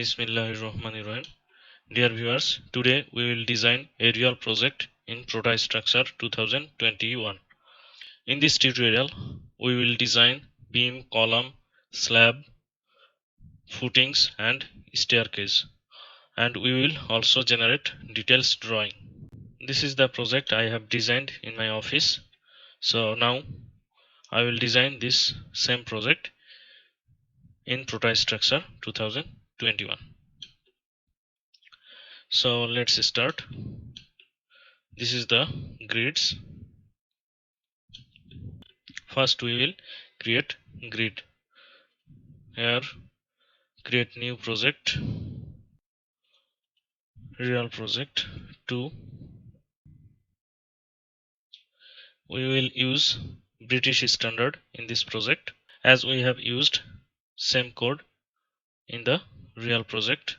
Bismillahirrahmanirrahim. Dear viewers, today we will design a real project in Prota Structure 2021. In this tutorial, we will design beam, column, slab, footings and staircase, and we will also generate details drawing. This is the project I have designed in my office. So now I will design this same project in Prota Structure 2021. So let's start. This is the grids. First we will create grid. Here create new project, real project 2. We will use British standard in this project as we have used same code in the real project.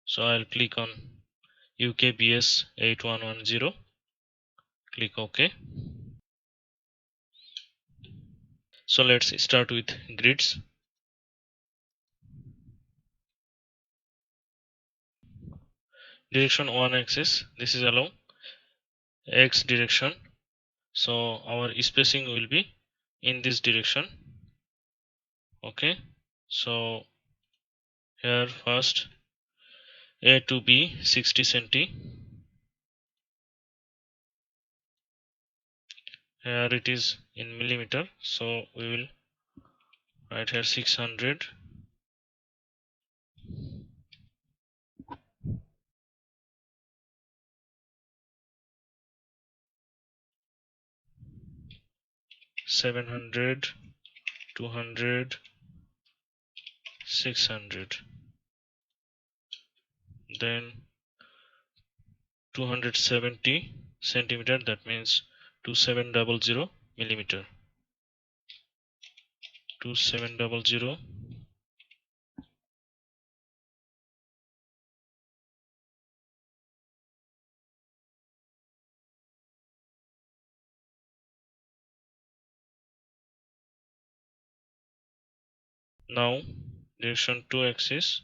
So I'll click on UKBS 8110, click OK. So let's start with grids. Direction 1 axis, this is along X direction, so our spacing will be in this direction. Okay, so here first A to B 60 cm, here it is in millimeter, so we will write here 600, 700, 200, 600, then 270 centimeter, that means 2700 millimeter, 2700. Now direction 2 axis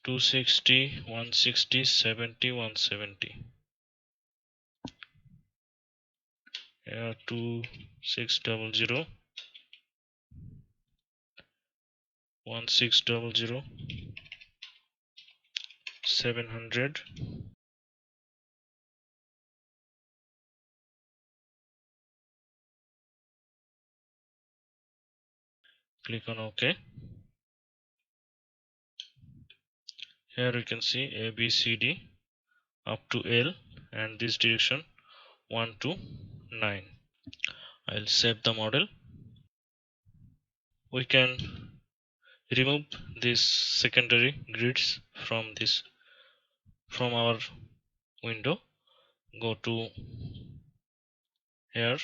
260, 160, 70, 170. Here 2600, 1600, 700. Click on OK. Here you can see A, B, C, D up to L, and this direction 1 to 9. I'll save the model. We can remove these secondary grids from our window. Go to here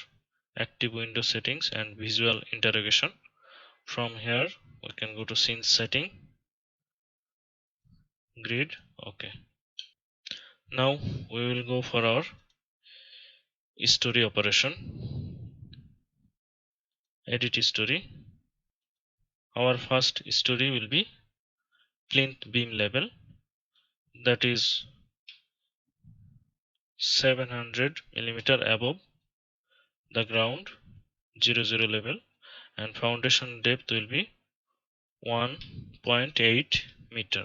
active window settings and visual interrogation. From here we can go to scene setting, grid. Okay, now we will go for our story operation. Edit story. Our first story will be plinth beam level, that is 700 millimeter above the ground 00 level, and foundation depth will be 1.8 meter.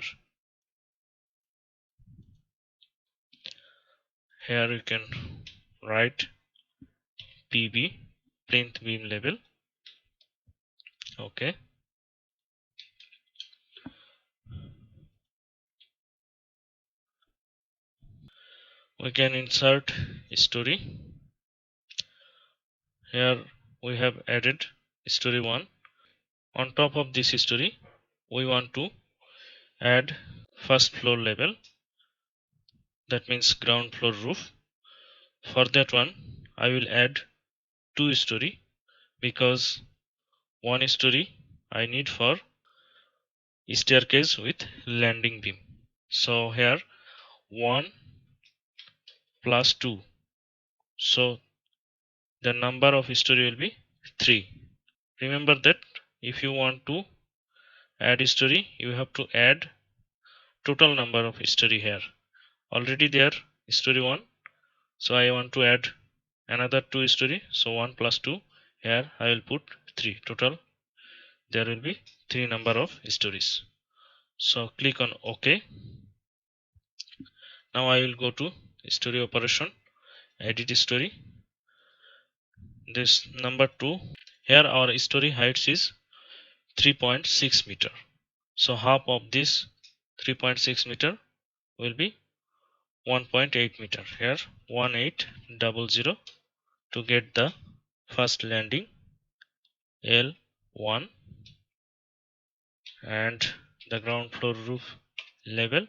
Here you can write PB, plinth beam level. Okay, we can insert story. Here we have added story 1. On top of this story we want to add first floor level, that means ground floor roof. For that one I will add 2 story, because 1 story I need for staircase with landing beam. So here 1 plus 2, so the number of story will be 3. Remember that if you want to add story, you have to add total number of story here. Already there story 1, so I want to add another 2 story, so 1 plus 2, here I will put 3. Total there will be 3 number of stories. So click on OK. Now I will go to story operation, edit story. This number 2, here our story height is 3.6 meter. So half of this 3.6 meter will be 1.8 meter. Here 1800 to get the first landing L1 and the ground floor roof level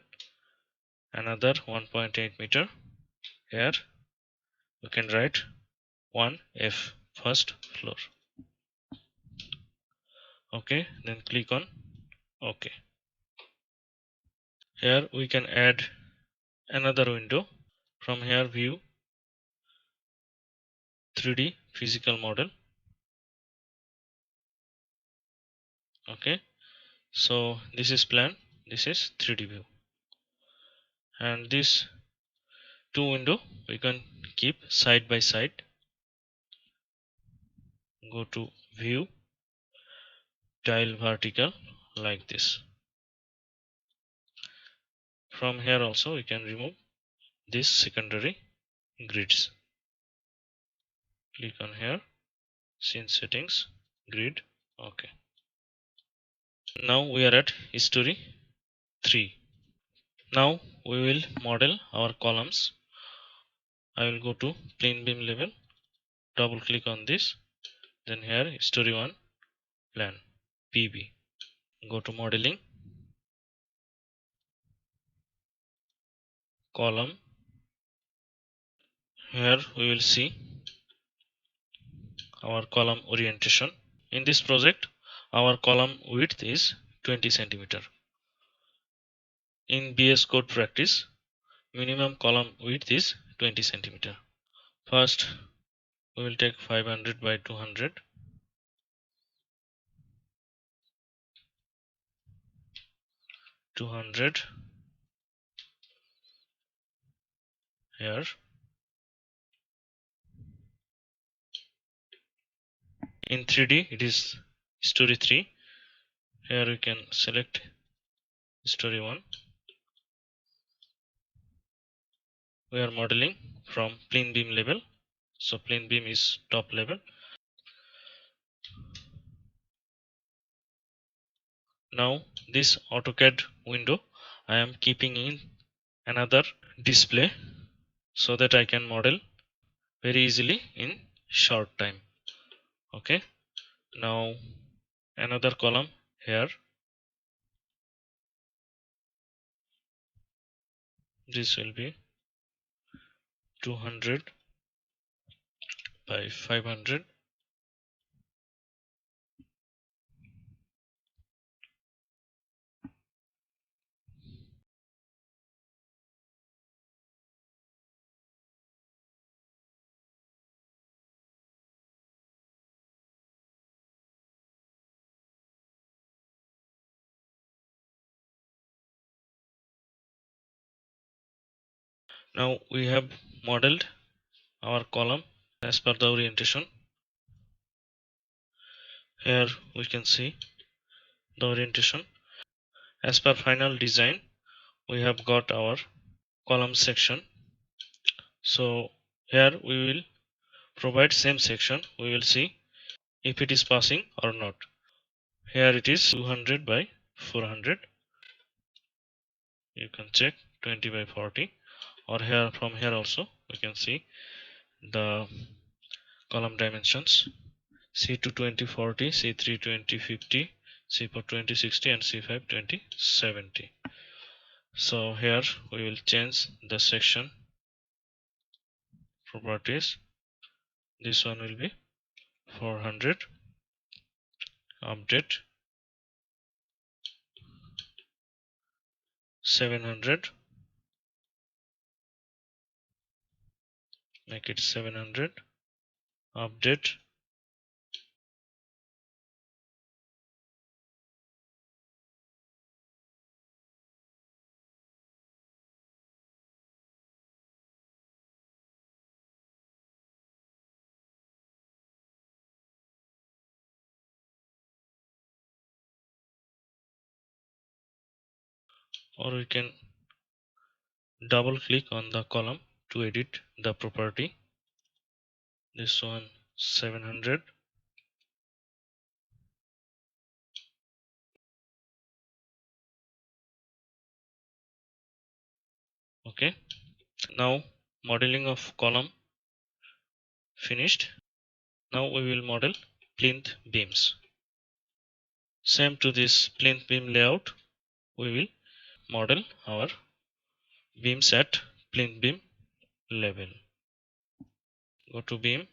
another 1.8 meter. Here you can write 1F, first floor. Okay, then click on OK. Here we can add another window. From here view 3D physical model. Okay, so this is plan, this is 3D view, and this two window we can keep side by side. Go to view, tile vertical like this. From here also we can remove this secondary grids. Click on here, scene settings, grid. Okay, now we are at story 3. Now we will model our columns. I will go to plane beam level, double click on this, then here story 1 plan PB. Go to modeling, column. Here we will see our column orientation. In this project our column width is 20 centimeter. In BS code practice minimum column width is 20 centimeter. First we will take 500 by 200, 200 here. In 3D it is story 3. Here we can select story 1. We are modeling from plane beam level, so plane beam is top level. Now this AutoCAD window I am keeping in another display so that I can model very easily in short time. Okay, now another column here. This will be 200 by 500. Now we have modeled our column as per the orientation. Here we can see the orientation. As per final design we have got our column section. So here we will provide same section. We will see if it is passing or not. Here it is 200 by 400. You can check 20 by 40, or here from here also we can see the column dimensions: C2 2040, C3 2050, C4 2060, and C5 2070. So here we will change the section properties. This one will be 400. Update 700. Make it 700. Update or we can double click on the column to edit the property. This one 700. Okay, now modeling of column finished. Now we will model plinth beams. Same to this plinth beam layout, we will model our beams at plinth beam level. Go to beam.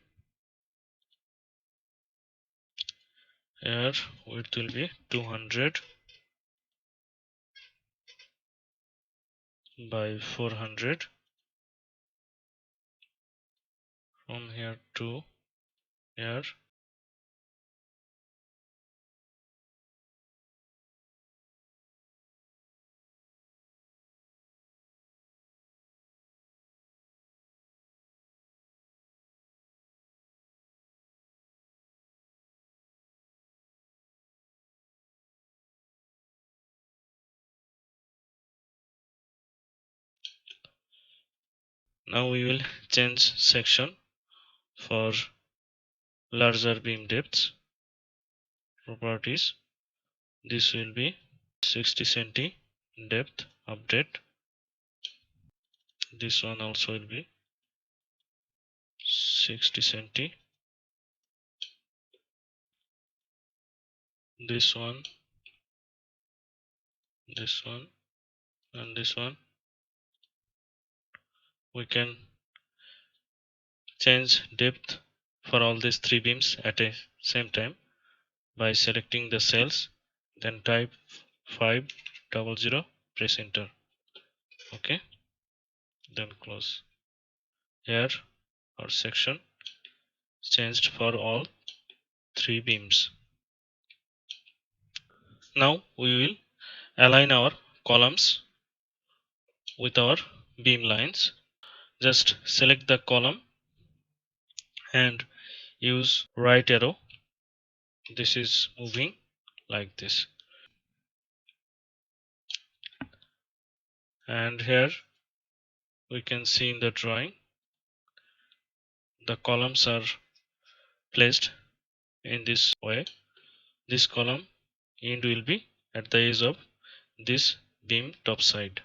Here width will be 200 by 400. From here to here. Now we will change section for larger beam depths. Properties. This will be 60 cm depth update. This one also will be 60 cm. This one, and this one. We can change depth for all these three beams at a same time by selecting the cells, then type 500, press enter. Okay, then close. Here our section changed for all three beams. Now we will align our columns with our beam lines. Just select the column and use right arrow. This is moving like this. And here we can see in the drawing the columns are placed in this way. This column end will be at the edge of this beam top side.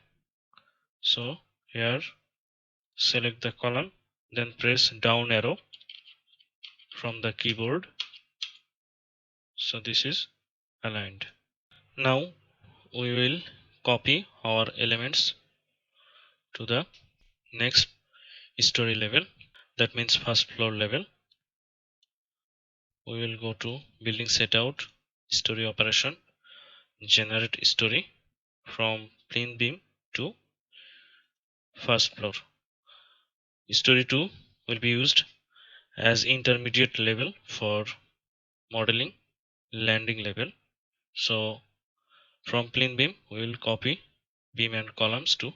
So here select the column, then press down arrow from the keyboard. So this is aligned. Now we will copy our elements to the next story level, that means first floor level. We will go to building setout, story operation, generate story from plinth beam to first floor. Story 2 will be used as intermediate level for modeling landing level. So from plinth beam we will copy beam and columns to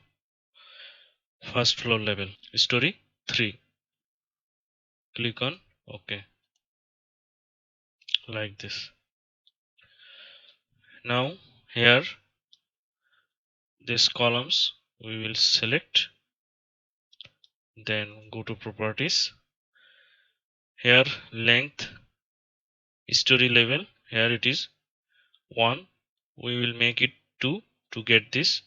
first floor level. Story 3. Click on OK like this. Now here these columns we will select, then go to properties. Here length story level, here it is 1. We will make it 2 to get this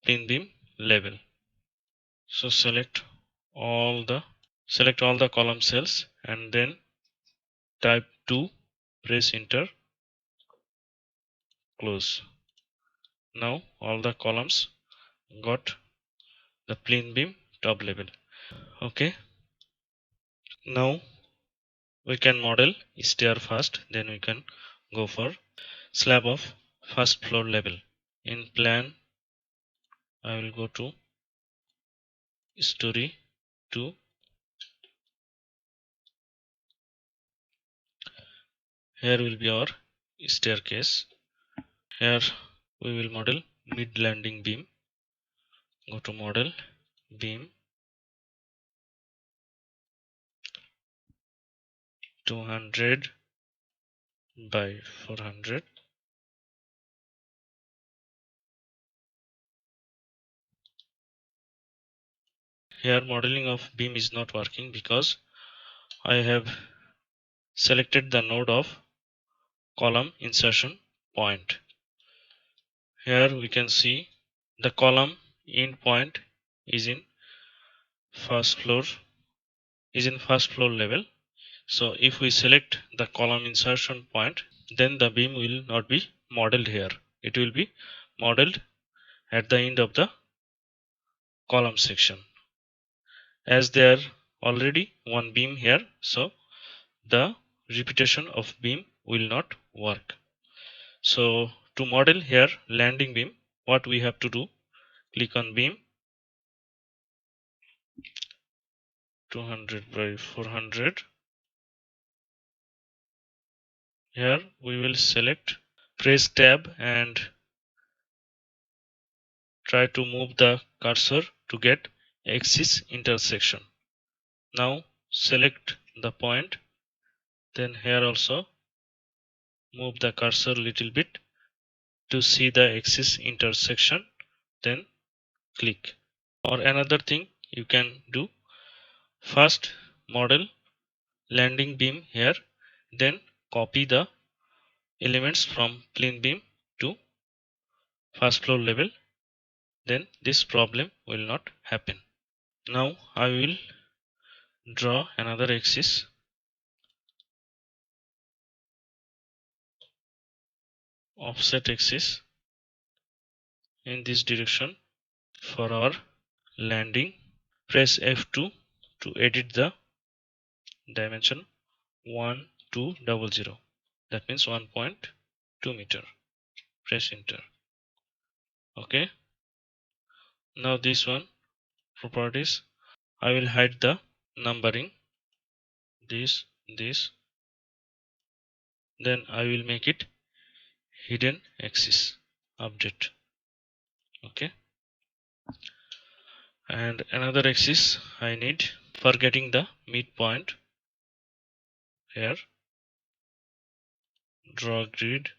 pin beam level. So select all the column cells and then type 2, press enter, close. Now all the columns got the plane beam top level. Okay, now we can model stair first, then we can go for slab of first floor level. In plan I will go to story 2. Here will be our staircase. Here we will model mid landing beam. Go to model beam 200 by 400. here modeling of beam is not working because I have selected the node of column insertion point. Here we can see the column end point is in first floor level. So if we select the column insertion point, then the beam will not be modeled here. It will be modeled at the end of the column section. As there already one beam here, so the repetition of beam will not work. So to model here landing beam, what we have to do, click on beam 200 by 400. Here we will select, press tab and try to move the cursor to get axis intersection. Now select the point, then here also move the cursor little bit to see the axis intersection, then click. Or another thing you can do, first model landing beam here, then copy the elements from plane beam to first floor level, then this problem will not happen. Now I will draw another axis, offset axis in this direction for our landing. Press F2 to edit the dimension 1200, that means 1.2 meter. Press enter. Okay, now this one properties, I will hide the numbering, this, then I will make it hidden axis, update. Okay, and another axis I need for getting the midpoint. Here draw grid,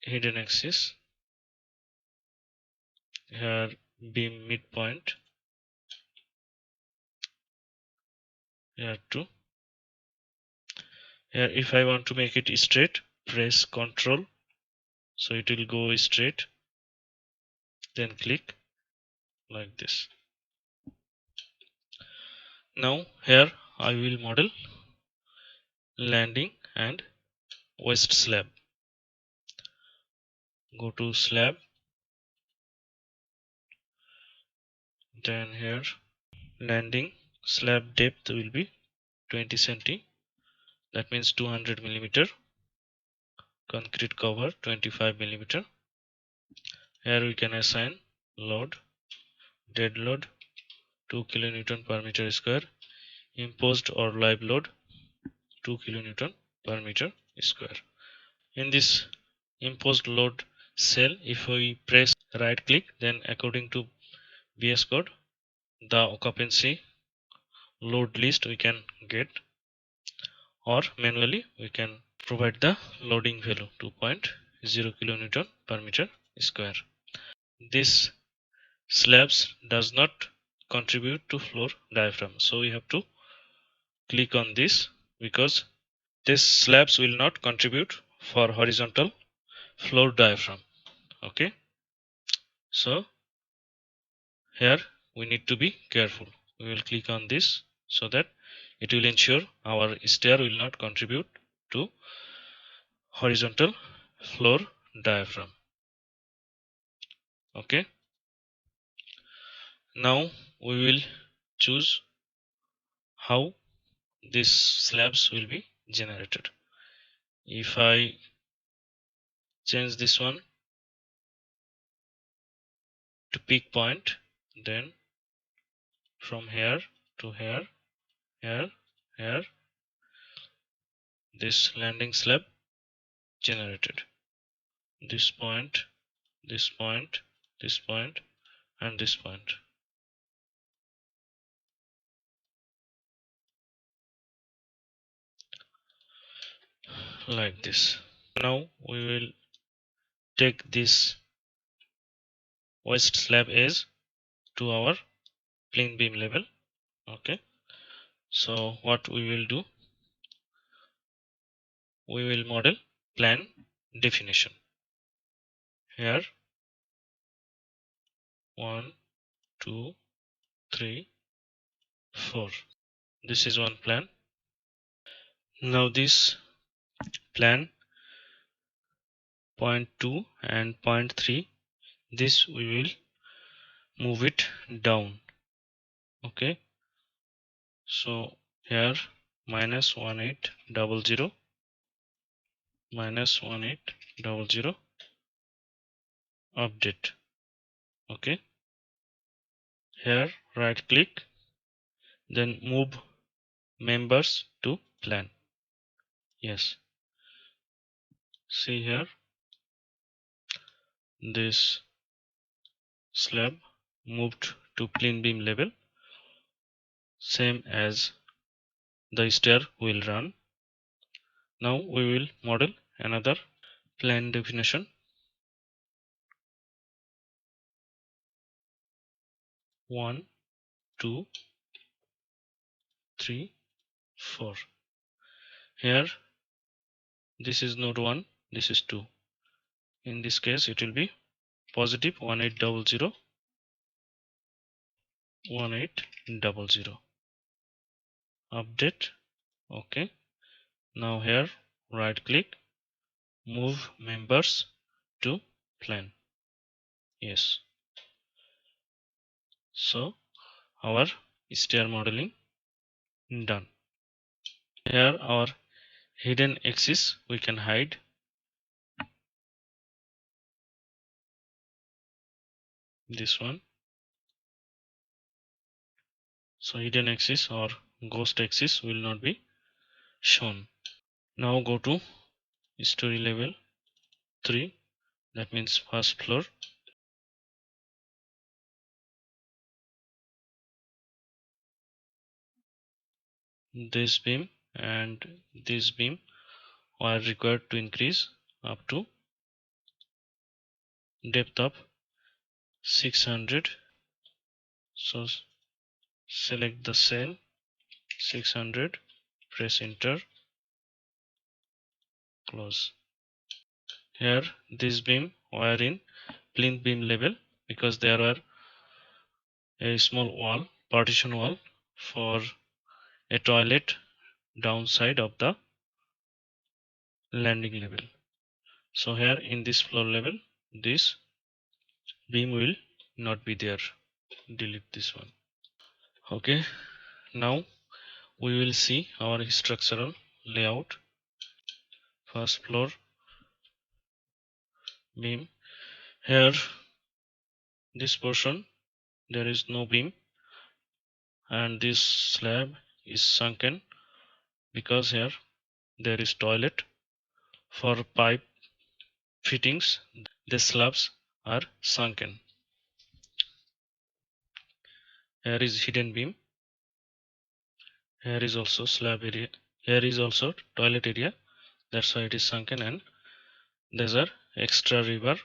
hidden axis, here beam midpoint, here 2. Here if I want to make it straight, press Ctrl, so it will go straight, then click like this. Now here I will model landing and west slab. Go to slab, then here landing slab depth will be 20 cm, that means 200 mm, concrete cover 25 mm. Here we can assign load, dead load 2 kN per meter square, imposed or live load 2 kN per meter square. In this imposed load cell, if we press right click, then according to VS Code, the occupancy load list we can get, or manually we can provide the loading value 2.0 kN per meter square. This slabs does not contribute to floor diaphragm, so we have to click on this because this slabs will not contribute for horizontal floor diaphragm. Okay, so here we need to be careful. We will click on this so that it will ensure our stair will not contribute to horizontal floor diaphragm. Okay, now we will choose how these slabs will be generated. If I change this one to peak point, then from here to here, here, this landing slab generated. This point, this point, this point, and this point. Like this. Now we will take this waste slab edge to our plain beam level. Okay, so what we will do, we will model plan definition. Here 1 2 3 4, this is one plan. Now this plan point 2 and point 3, this we will move it down. Okay, so here -1800 -1800 update. Okay, here right click, then move members to plan. Yes, see here this slab moved to plain beam level, same as the stair will run. Now we will model another plan definition. 1 2 3 4. Here this is node 1, this is 2. In this case it will be positive 1800 1800 update. Okay, now here right click, move members to plan. Yes, so our stair modeling done. Here our hidden axis we can hide. This one, so hidden axis or ghost axis will not be shown. Now go to story level 3, that means first floor. This beam and this beam are required to increase up to depth of 600. So select the cell 600, press enter, close. Here this beam wire in plinth beam level because there are a small wall, partition wall for a toilet downside of the landing level. So here in this floor level this beam will not be there. Delete this one. Okay, now we will see our structural layout. First floor beam. Here this portion there is no beam and this slab is sunken because here there is toilet. For pipe fittings the slabs are sunken. Here is hidden beam. Here is also slab area. Here is also toilet area. That's why it is sunken, and there's a extra river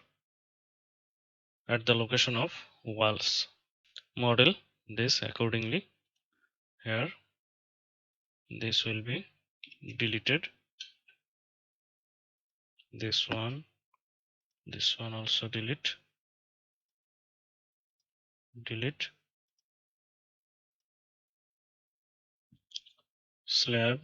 at the location of walls. Model this accordingly. Here this will be deleted. This one also delete. Slab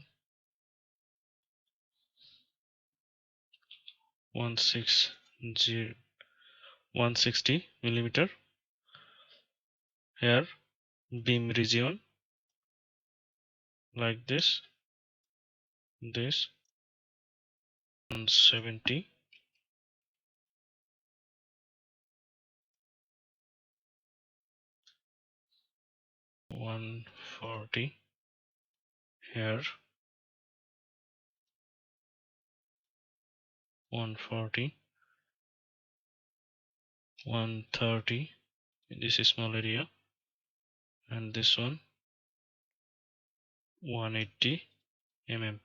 160 millimeter. Here beam region like this 170, 140. Here 140, 130 in this small area, and this one 180 mm.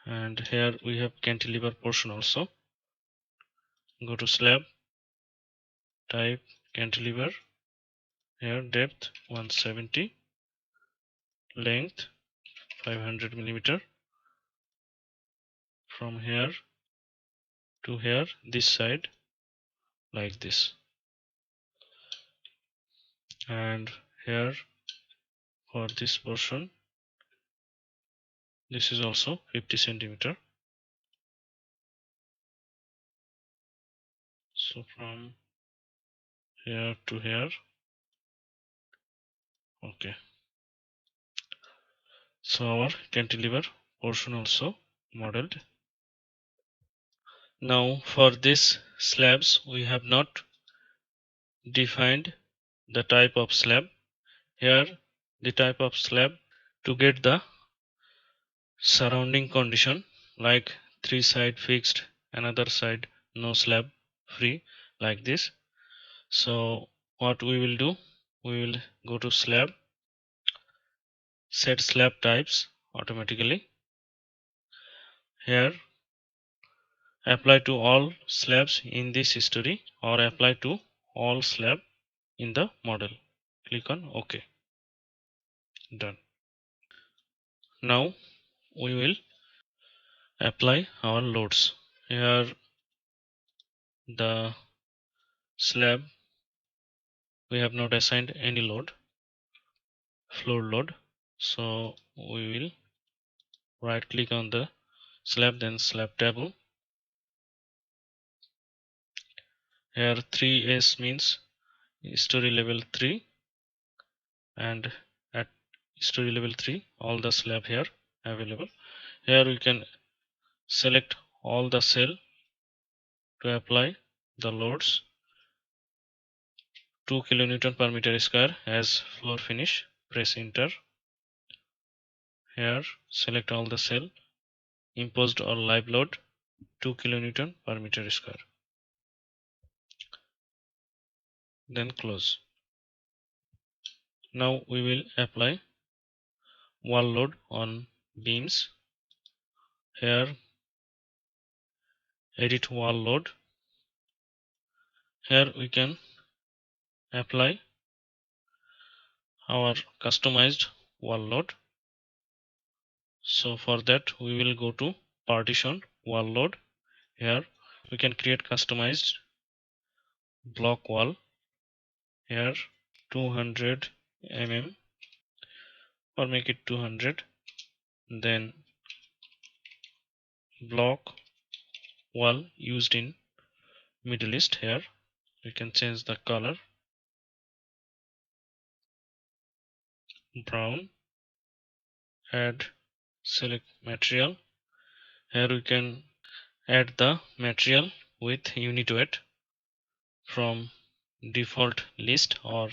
And here we have cantilever portion also. Go to slab, type cantilever, here depth 170, length 500 millimeter, from here to here, this side like this, and here for this portion this is also 50 centimeter. So from here to here. Okay, so our cantilever portion also modeled. Now for this slabs we have not defined the type of slab. Here the type of slab, to get the surrounding condition like three side fixed, another side no slab free, like this. So what we will do, we will go to slab, set slab types automatically. Here apply to all slabs in this history or apply to all slab in the model. Click on OK. Done. Now we will apply our loads. Here the slab we have not assigned any load, floor load, so we will right click on the slab, then slab table. Here 3s means story level 3, and at story level 3 all the slab here available. Here we can select all the cell to apply the loads. 2 kilonewton per meter square as floor finish. Press enter. Here select all the cell, imposed or live load 2 kilonewton per meter square. Then close. Now we will apply wall load on beams. Here edit wall load. Here we can apply our customized wall load. So for that we will go to partition wall load. Here we can create customized block wall. Here 200 mm or make it 200. Then block wall used in Middle East. Here we can change the color brown. Add select material. Here we can add the material with unit weight from default list, or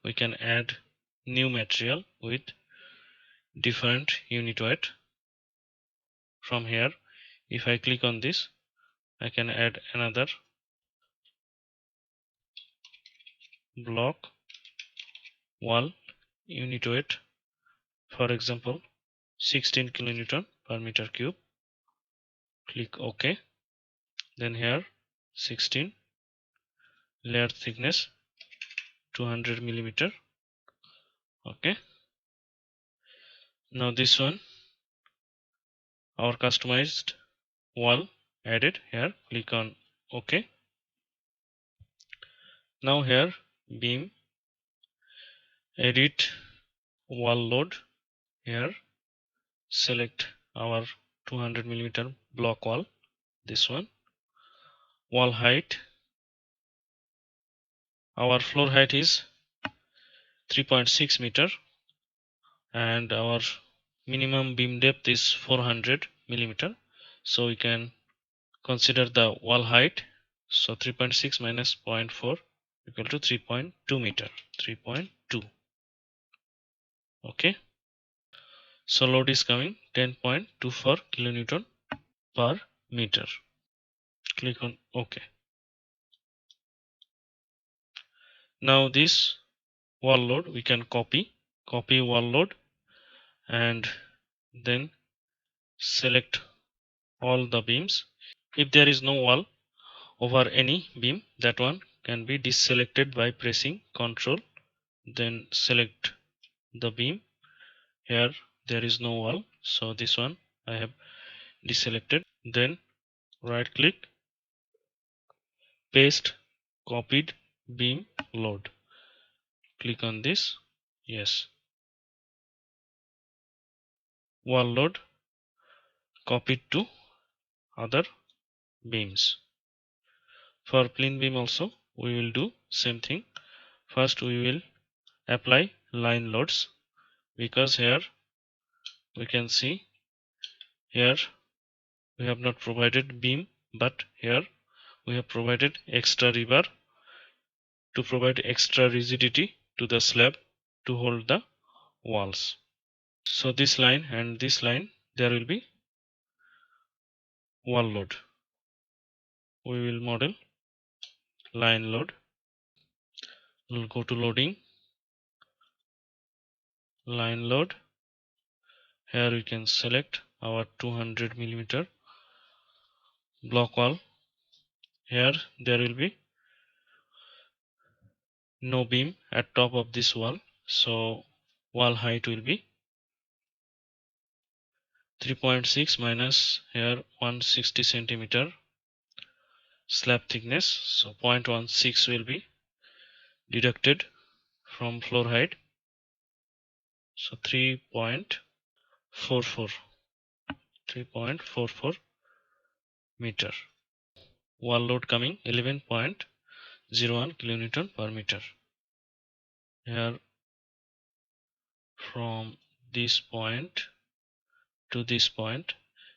we can add new material with different unit weight from here. If I click on this, I can add another block wall unit weight, for example 16 kilonewton per meter cube. Click OK. Then here 16, layer thickness 200 millimeter. Okay, now this one, our customized wall added. Here click on OK. Now here beam, edit wall load. Here select our 200 millimeter block wall, this one. Wall height, our floor height is 3.6 meter and our minimum beam depth is 400 millimeter, so we can consider the wall height. So 3.6 minus 0.4 equal to 3.2 meter. 3.2. Okay, so load is coming 10.24 kilonewton per meter. Click on OK. Now this wall load we can copy wall load, and then select all the beams. If there is no wall, over any beam. That one can be deselected by pressing Ctrl, then select the beam. Here there is no wall, so this one I have deselected. Then right click, paste copied beam load. Click on this. Yes, wall load copied to other beams. For plain beam also we will do same thing. First we will apply line loads, because here we can see, here we have not provided beam, but here we have provided extra rebar to provide extra rigidity to the slab to hold the walls. So this line and this line, there will be wall load. We will model line load. We'll go to loading, line load. Here we can select our 200 millimeter block wall. Here there will be no beam at top of this wall, so wall height will be 3.6 minus here 160 centimeter slab thickness, so 0.16 will be deducted from floor height, so 3.44 meter. Wall load coming 11.01 kilonewton per meter. Here from this point to this point,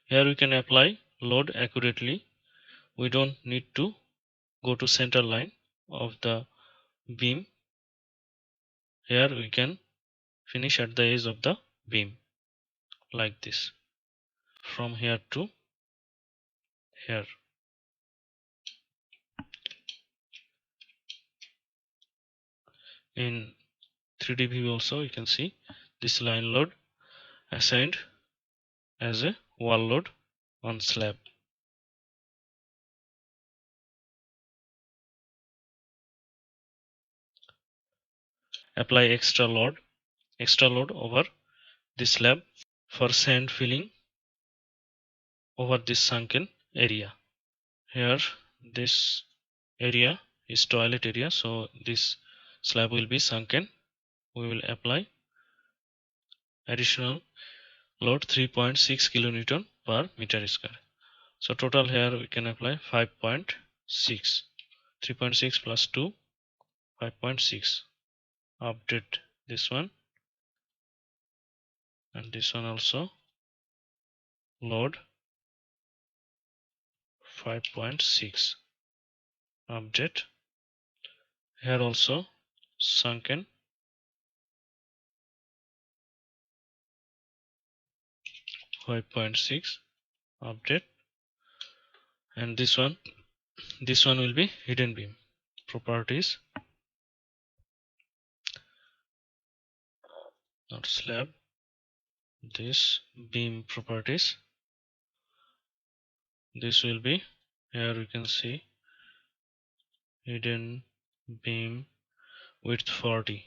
here we can apply load accurately. We don't need to go to center line of the beam. Here we can finish at the edge of the beam like this, from here to here. In 3D view also you can see this line load assigned as a wall load on slab. Apply extra load over this slab for sand filling over this sunken area. Here this area is toilet area, so this slab will be sunken. We will apply additional load 3.6 kilonewton per meter square. So total here we can apply 5.6. 3.6 plus 2, 5.6. Update this one and this one also. Load 5.6. Update. Here also sunken 5.6. Update. And this one will be hidden beam. Properties, not slab. This beam properties. This will be, here we can see hidden beam width 40.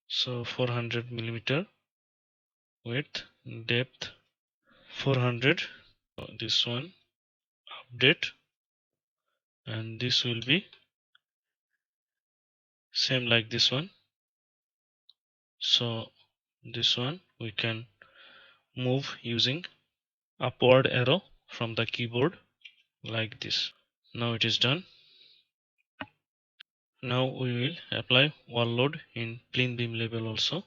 So 400 millimeter width, depth 400. This one update, and this will be same like this one. So this one we can move using upward arrow from the keyboard like this. Now it is done. Now we will apply wall load in plain beam level also.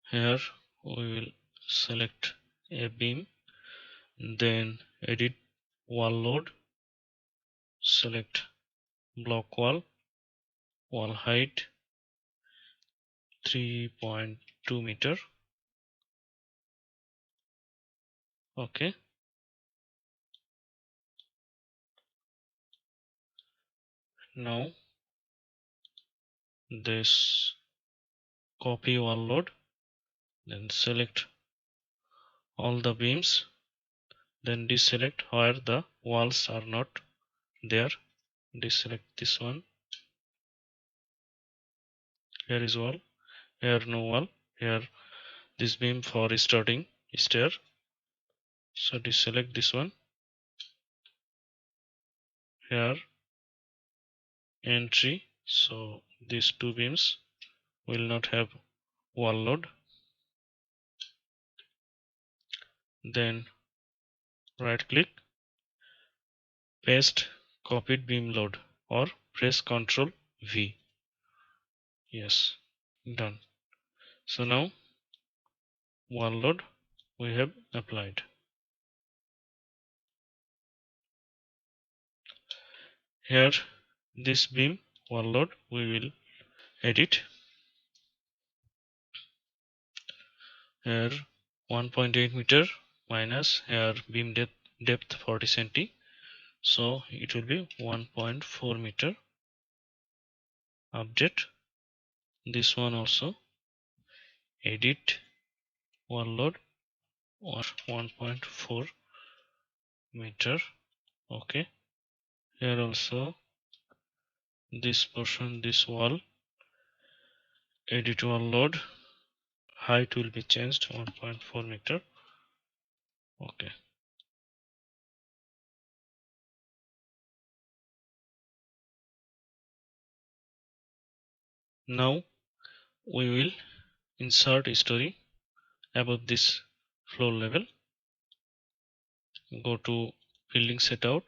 Here we will select a beam, then edit wall load, select block wall, wall height 3.2 meter. Okay. Now this copy wall load, then select all the beams, then deselect where the walls are not there. Deselect this one. Here is wall, here no wall, here this beam for starting stair. So deselect this one. Here entry, so these two beams will not have wall load. Then right click, paste copied beam load, or press Ctrl V. Yes, done. So now wall load we have applied. Here this beam wall load we will edit. Here 1.8 meter minus here beam depth 40 cm, so it will be 1.4 meter. Update this one also, edit wall load or 1.4 meter. Okay, here also this portion, this wall, edit wall load, height will be changed 1.4 meter. Okay, now we will insert a story above this floor level. Go to building setout,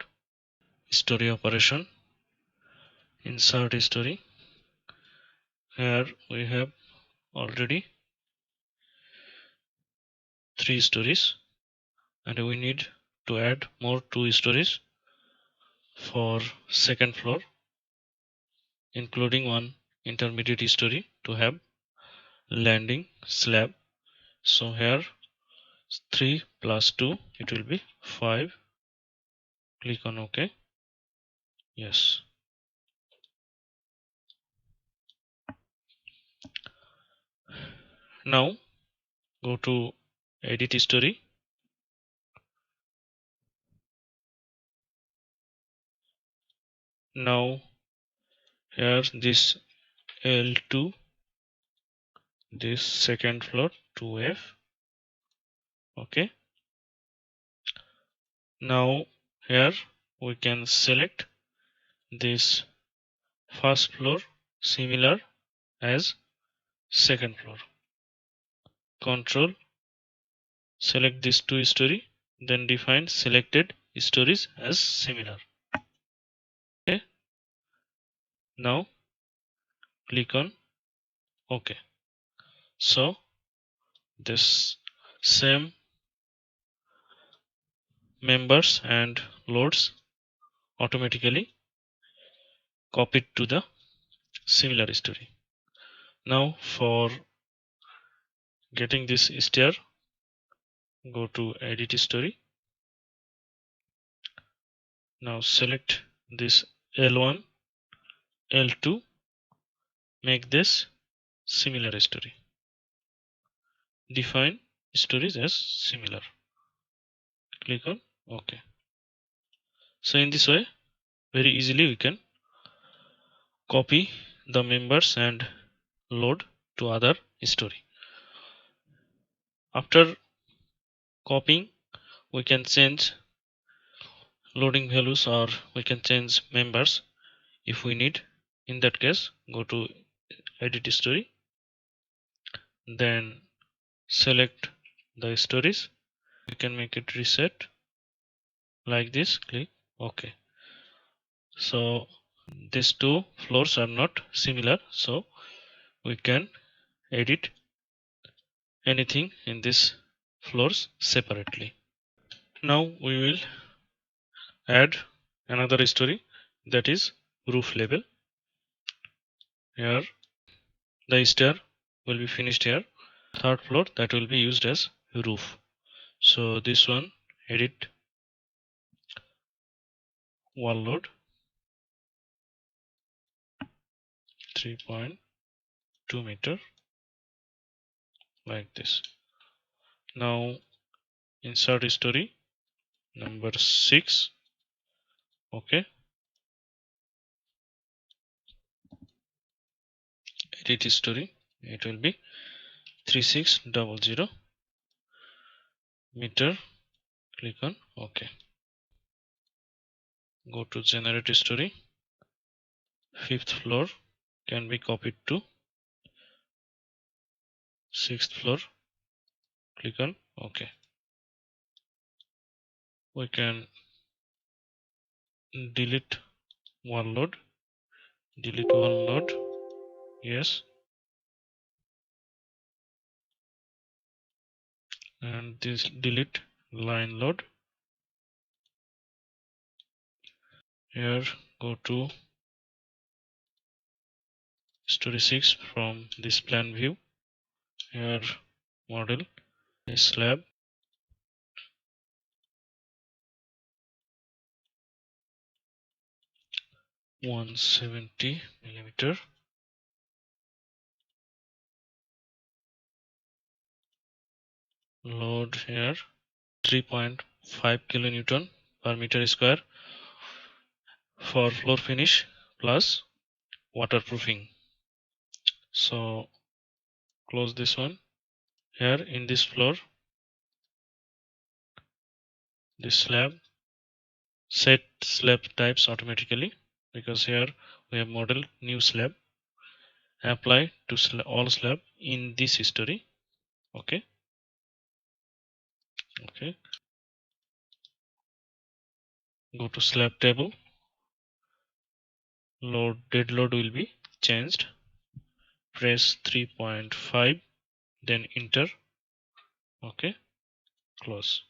story operation, insert a story. Here we have already 3 stories and we need to add more 2 stories for second floor, including one intermediate story to have landing slab. So here 3 plus 2 it will be 5. Click on OK. Yes. Now go to edit story. Now here this L2, this second floor 2F. Okay, now here we can select this first floor similar as second floor. Control select this 2 story, then define selected stories as similar. Okay, now click on OK. So this same members and loads automatically copied to the similar story. Now for getting this stair, go to edit story. Now select this L1, L2, make this similar story. Define stories as similar. Click on OK. So in this way, very easily we can copy the members and load to other story. After copying, we can change loading values or we can change members if we need. In that case, go to edit story, then select the stories. We can make it reset like this. Click OK. So these two floors are not similar, so we can edit anything in these floors separately. Now we will add another story, that is roof level. Here the stair will be finished here. Third floor that will be used as roof. So this one, edit wall load 3.2 meter like this. Now insert story number 6. Okay, edit story, it will be 3600 meter. Click on OK. Go to generate story. 5th floor can be copied to 6th floor. Click on OK. We can delete one load. Delete one load. Yes. And this delete line load. Here go to story 6 from this plan view. Here model is slab. (170mm) load here 3.5 kilonewton per meter square for floor finish plus waterproofing. So close this one. Here in this floor, this slab set slab types automatically, because here we have model new slab. Apply to all slab in this history. Okay. Okay. Go to slab table. Dead load will be changed. Press 3.5, then enter. Okay. Close.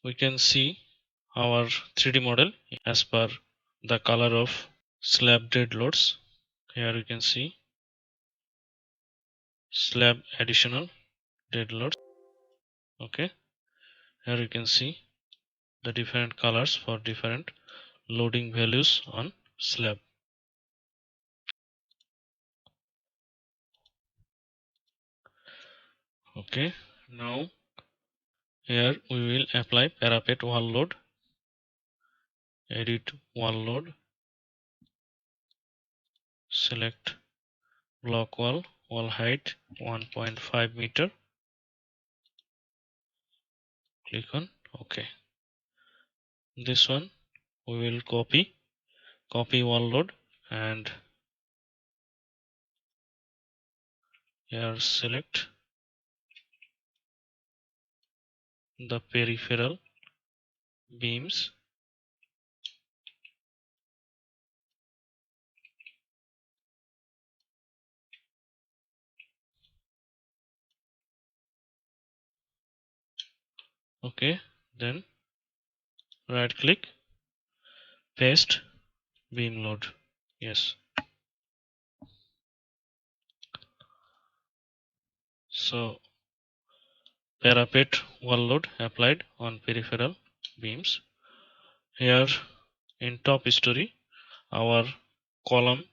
We can see our 3D model as per the color of slab dead loads. Here you can see slab additional dead loads. Okay. Here you can see the different colors for different loading values on slab. Okay. Now here we will apply parapet wall load. Edit wall load. Select block wall. Wall height 1.5 meter. Click on OK. This one we will copy wall load, and here select the peripheral beams. Okay, then right click, paste beam load. Yes. So parapet wall load applied on peripheral beams. Here in top story, our column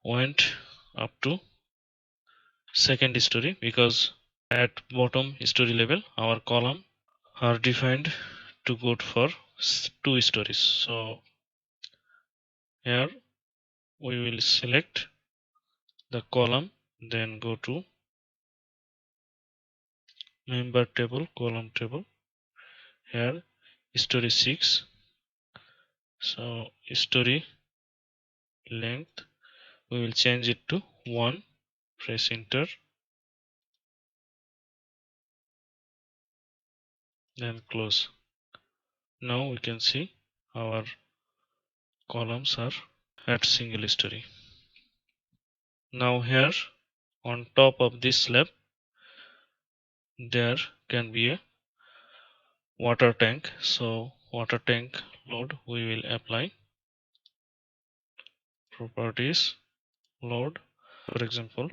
went up to second story, because at bottom story level our column are defined to go for 2 stories. So here we will select the column, then go to member table, column table. Here story 6. So story length we will change it to 1. Press enter, then close. Now we can see our columns are at single story. Now here on top of this slab there can be a water tank. So water tank load we will apply. Properties, load, for example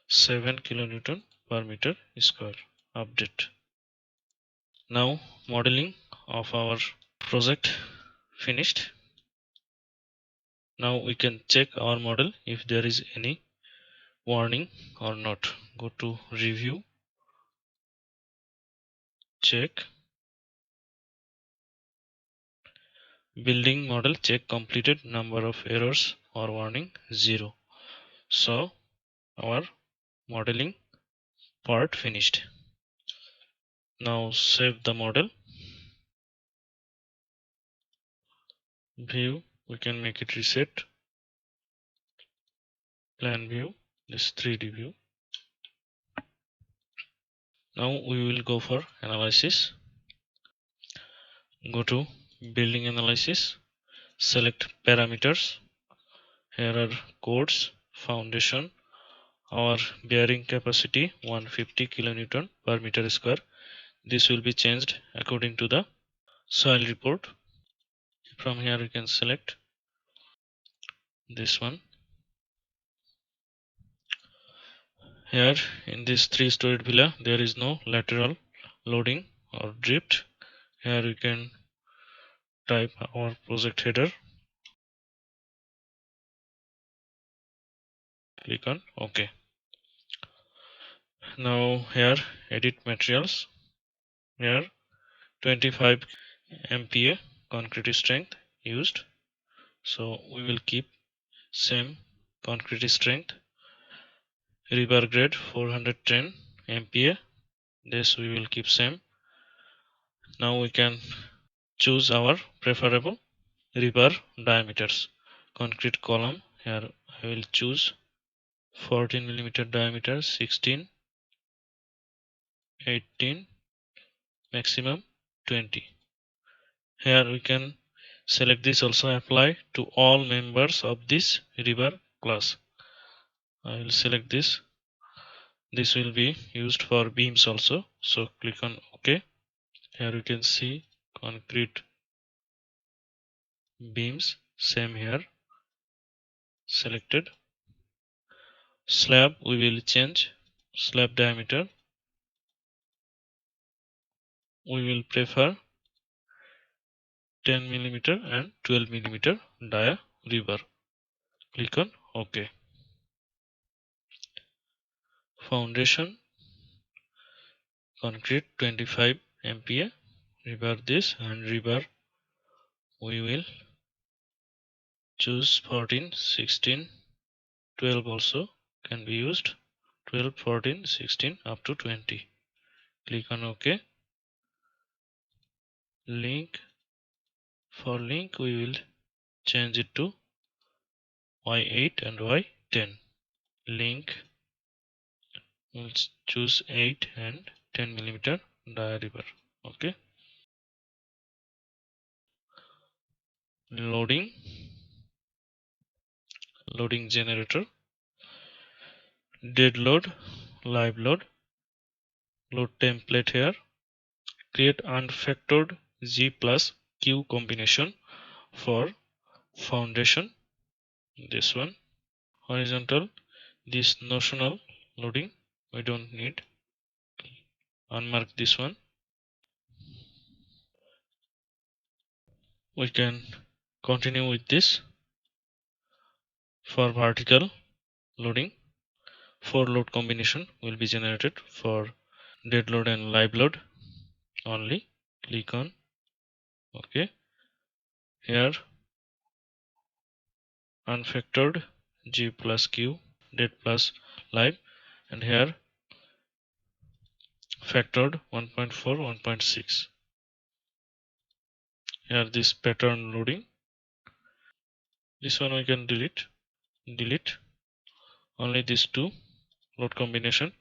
7 kilonewton per meter square. Update. Now modeling of our project finished. Now we can check our model if there is any warning or not. Go to review, check. Building model check completed, number of errors or warning 0. So our modeling part finished. Now save the model. View, we can make it reset. Plan view, this 3D view. Now we will go for analysis. Go to building analysis, select parameters. Here are codes, foundation, our bearing capacity 150 kilonewton per meter square. This will be changed according to the soil report. From here you can select this one. Here in this 3-storied villa there is no lateral loading or drift. Here you can type our project header, click on OK. Now here edit materials. Here 25 MPa concrete strength used, so we will keep same concrete strength. Rebar grade 410 MPa, this we will keep same. Now we can choose our preferable rebar diameters. Concrete column, here I will choose 14 mm diameter, 16, 18, maximum 20. Here we can select this also apply to all members of this rebar class. I will select this. This will be used for beams also, so click on OK. Here you can see concrete beams, same here selected. Slab we will change slab diameter, we will prefer 10 mm and 12 mm dia rebar. Click on OK. Foundation concrete 25 MPa, rebar this, and rebar we will choose 14, 16, 12 also can be used, 12, 14, 16 up to 20. Click on OK. Link, for link we will change it to Y8 and Y10. Link, we'll choose 8 and 10 mm dia rebar. OK. Loading generator, dead load, live load template. Here create unfactored G plus Q combination for foundation, this one. Horizontal, this notional loading we don't need, unmark this one. We can continue with this. For vertical loading, 4 load combination will be generated for dead load and live load only. Click on OK. Here unfactored G plus Q, dead plus live, and here factored 1.4, 1.6. Here this pattern loading, this one we can delete. Only these 2 load combination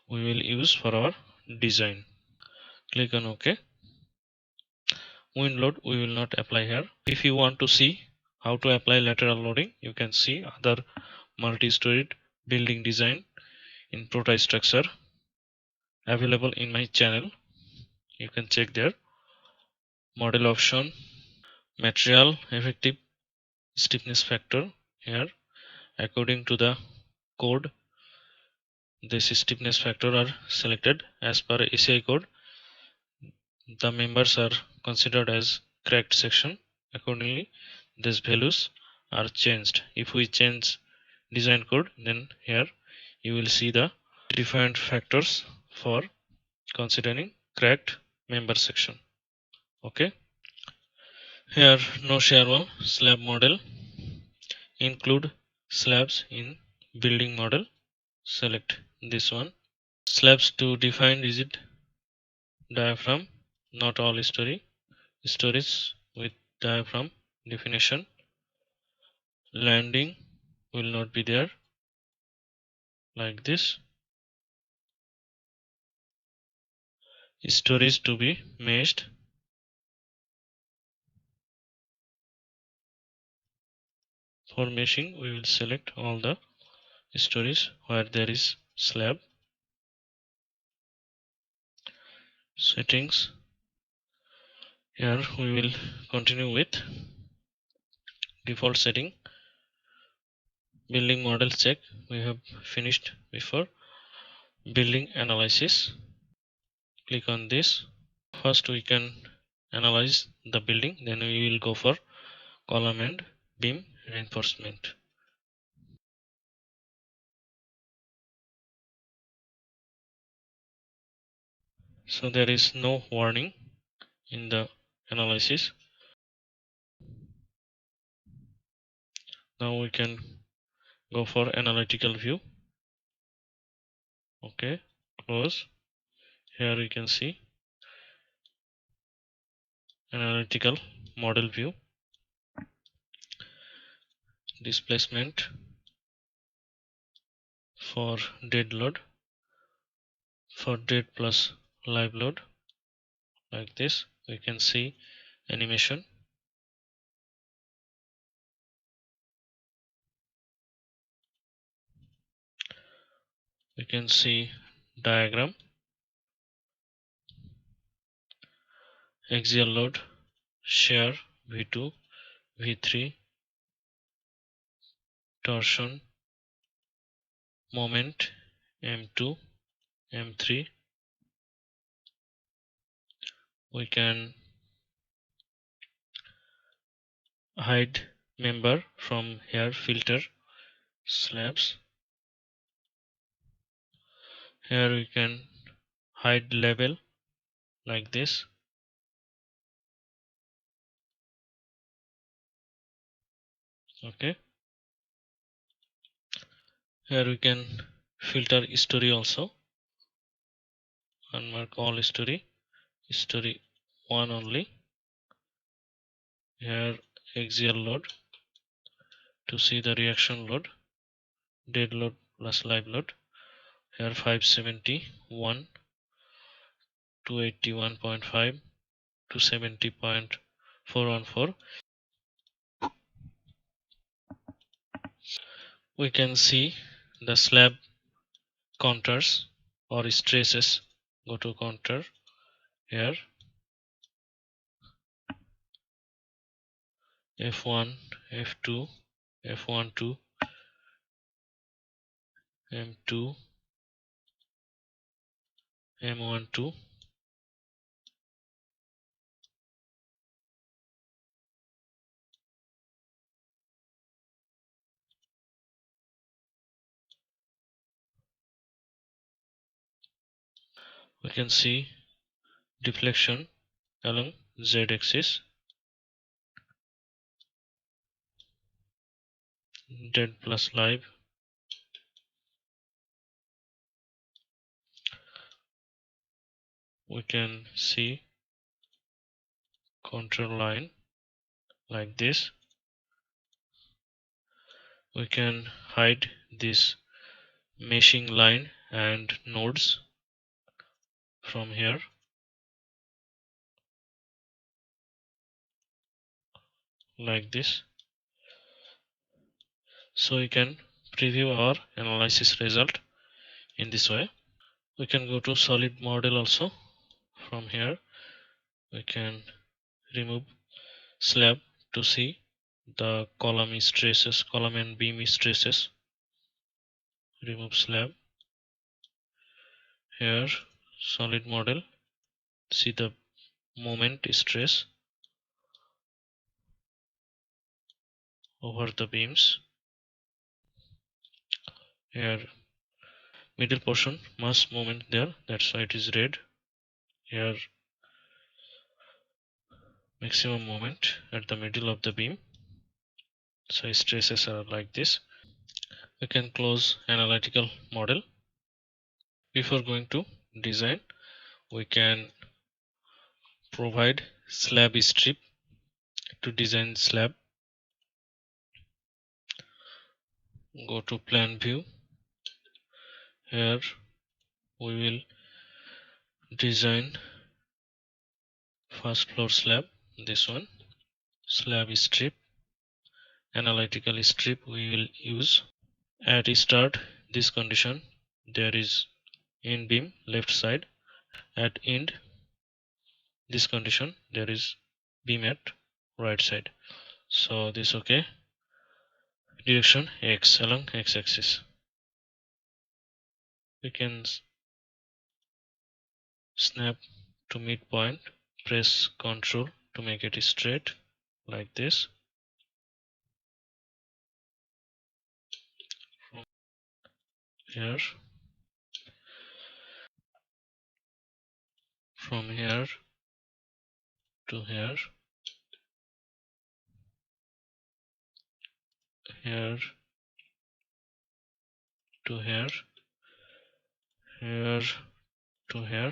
we will use for our design. Click on OK. Wind load we will not apply here. If you want to see how to apply lateral loading, you can see other multi-storied building design in Prota Structure available in my channel. You can check there. Model option, material effective stiffness factor. Here according to the code, this stiffness factor are selected as per ACI code. The members are considered as cracked section. Accordingly these values are changed. If we change design code, then here you will see the different factors for considering cracked member section. Okay, here no share wall slab model, include slabs in building model, select this one. Slabs to define rigid diaphragm, not all stories with diaphragm definition. Landing will not be there, like this. Stories to be meshed. For meshing we will select all the stories where there is slab. Settings, here we will continue with default setting. Building model check we have finished before. Building analysis, click on this. First we can analyze the building, then we will go for column and beam reinforcement. So there is no warning in the analysis. Now we can go for analytical view. Okay, close. Here you can see analytical model view. Displacement for dead load, for dead plus live load, like this. We can see animation. We can see diagram. Axial load, shear V2, V3, torsion, moment M2, M3. We can hide member from here, filter slabs. Here we can hide label, like this. Okay, here we can filter story also, unmark all story 1 only. Here axial load to see the reaction load, dead load plus live load. Here 571, 281.5, 270.414. We can see the slab contours or stresses. Go to contour, here F1, F2, F12, M2, M12. We can see deflection along Z axis, dead plus live. We can see contour line, like this. We can hide this meshing line and nodes from here, like this. So we can preview our analysis result in this way. We can go to solid model also. From here we can remove slab to see the column stresses, column and beam stresses. Remove slab. Here solid model, see the moment stress over the beams. Here middle portion mass moment there, that's why it is red. Here maximum moment at the middle of the beam. So stresses are like this. We can close analytical model. Before going to design, we can provide slab strip to design slab. Go to plan view. Here we will design first floor slab, this one. Slab strip, analytical strip we will use. At start this condition there is in beam left side. At end this condition there is beam at right side. So this okay. Direction x along x axis. We can snap to midpoint, press Ctrl to make it straight like this. From here, from here to here, here to here, here to here,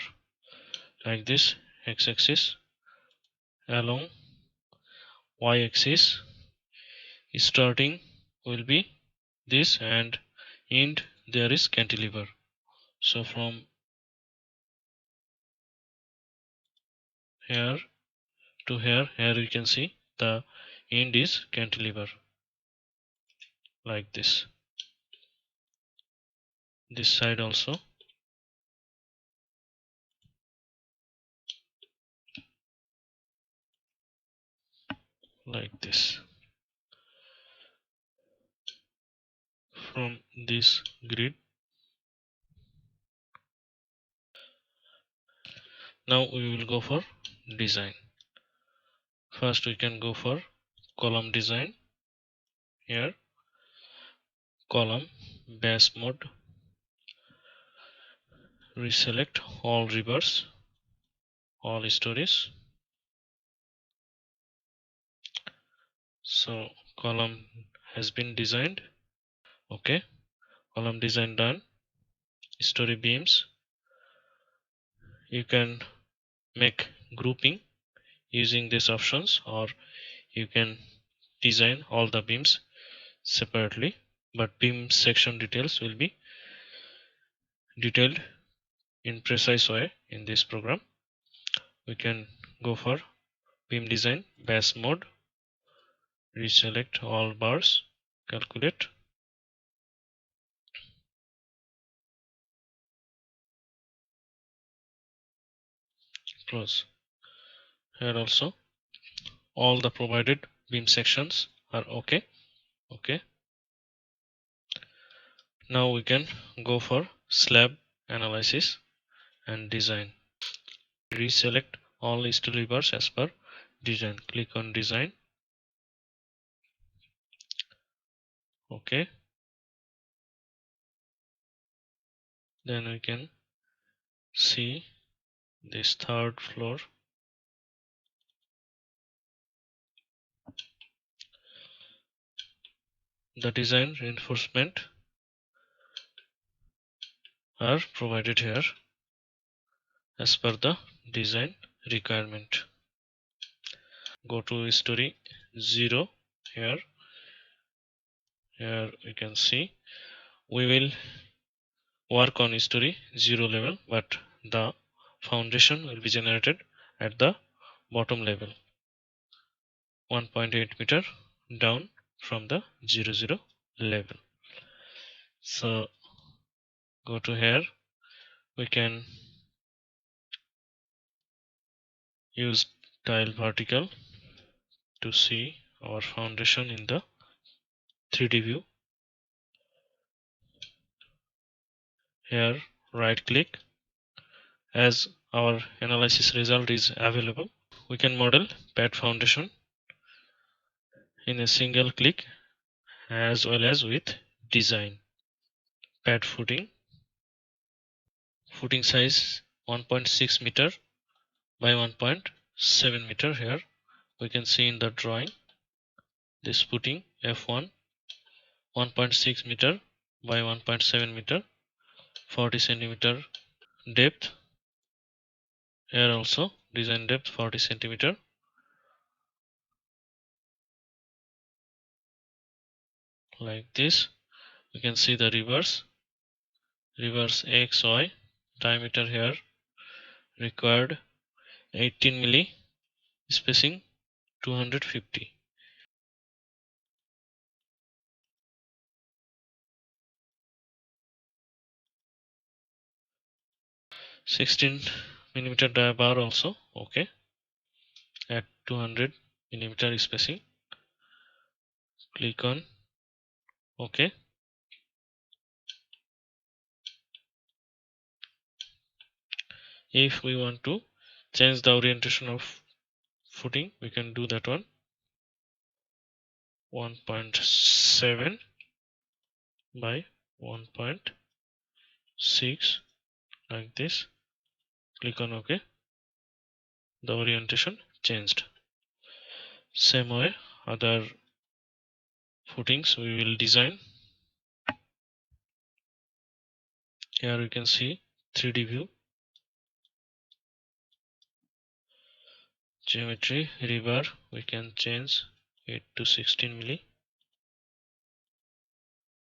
like this. X axis along y axis starting will be this and end there is cantilever. So from here to here, here you can see the end is cantilever like this. This side also like this. From this grid, now we will go for design. First we can go for column design. Here column base mode, reselect all reverse, all stories. So column has been designed. Okay, column design done. Story beams, you can make grouping using these options, or you can design all the beams separately, but beam section details will be detailed in precise way in this program. We can go for beam design base mode, reselect all bars, calculate, close. Here also all the provided beam sections are okay. Okay, now we can go for slab analysis and design. Reselect all story bars as per design. Click on design. Okay, then we can see this third floor. The design reinforcement are provided here as per the design requirement. Go to story 0. Here we can see we will work on story 0 level, but the foundation will be generated at the bottom level 1.8 meter down from the 0 level. So go to here, we can use tile vertical to see our foundation in the 3D view. Here right click, as our analysis result is available, we can model pad foundation in a single click as well as with design. Pad footing size 1.6 meter by 1.7 meter here, we can see in the drawing this footing F1 1.6 meter by 1.7 meter, 40 centimeter depth. Here also design depth 40 centimeter. Like this. We can see the reverse XY diameter here required 18 milli, spacing 250. 16 millimeter die bar also okay at 200 millimeter spacing. Click on OK. If we want to change the orientation of footing, we can do that one. 1.7 by 1.6 like this. Click on OK. The orientation changed. Same way other footings we will design. Here you can see 3D view, geometry, rebar. We can change it to 16 milli.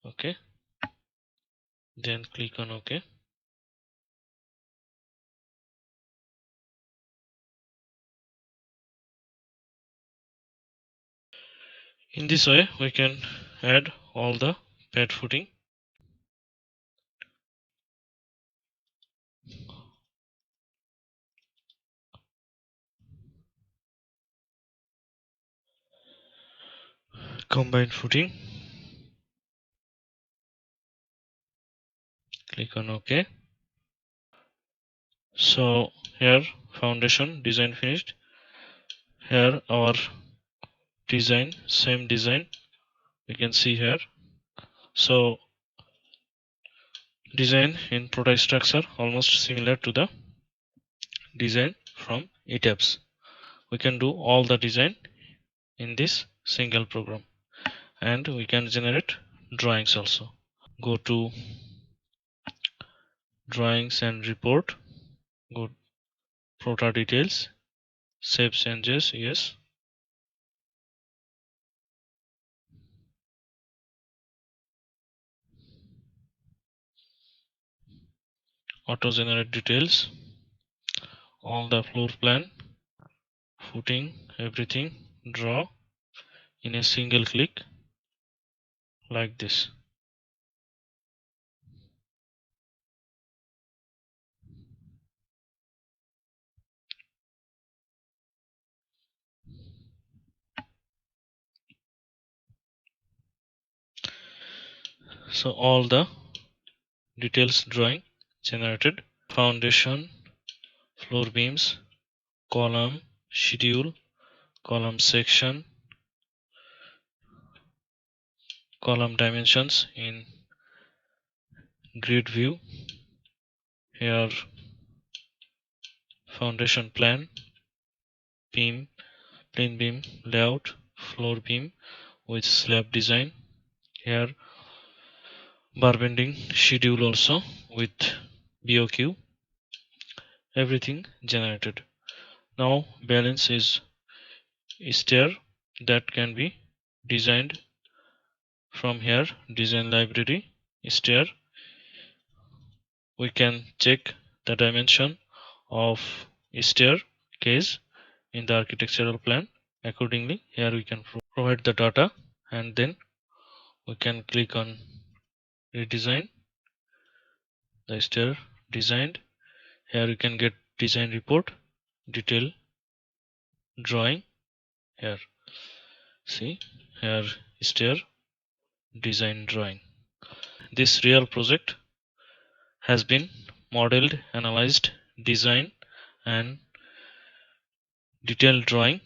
Okay. Then click on OK. In this way we can add all the pad footing. Combined footing. Click on OK. So here foundation design finished. Here our design, same design we can see here. So design in Prota Structure almost similar to the design from ETABS. We can do all the design in this single program, and we can generate drawings also. Go to drawings and report, go Prota details, save changes, yes. Auto generate details, all the floor plan, footing, everything, draw in a single click like this. So all the details drawing generated. Foundation, floor beams, column, schedule, column section, column dimensions in grid view. Here foundation plan, beam, plain beam layout, floor beam with slab design. Here bar bending schedule also with BOQ. Everything generated. Now balance is stair that can be designed from here. Design library stair. We can check the dimension of staircase in the architectural plan. Accordingly, here we can provide the data, and then we can click on redesign the stair designed. Here you can get design report, detail drawing. Here see, here stair design drawing. This real project has been modeled, analyzed, designed, and detailed drawing,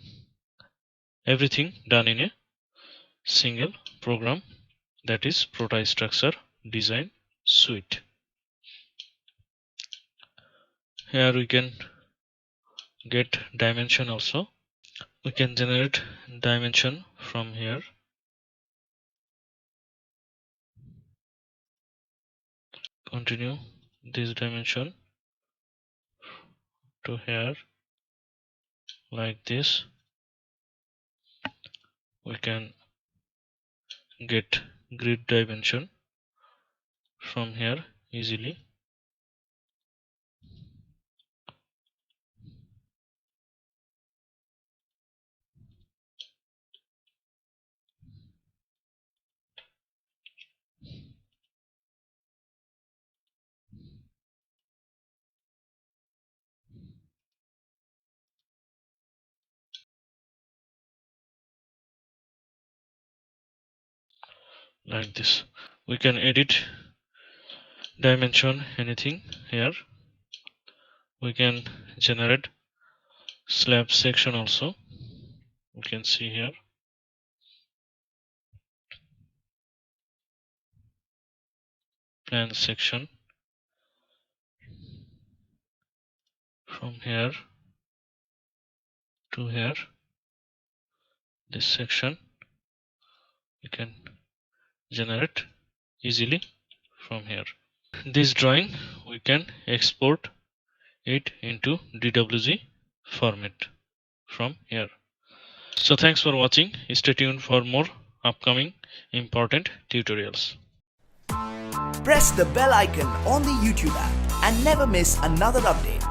everything done in a single program, that is Prota Structure Design Suite. Here we can get dimension also. We can generate dimension from here. Continue this dimension to here like this. We can get grid dimension from here easily. Like this. We can edit dimension anything here. We can generate slab section also. We can see here. Plan section from here to here. This section we can generate easily from here. This drawing we can export it into DWG format from here. So thanks for watching. Stay tuned for more upcoming important tutorials. Press the bell icon on the YouTube app and never miss another update.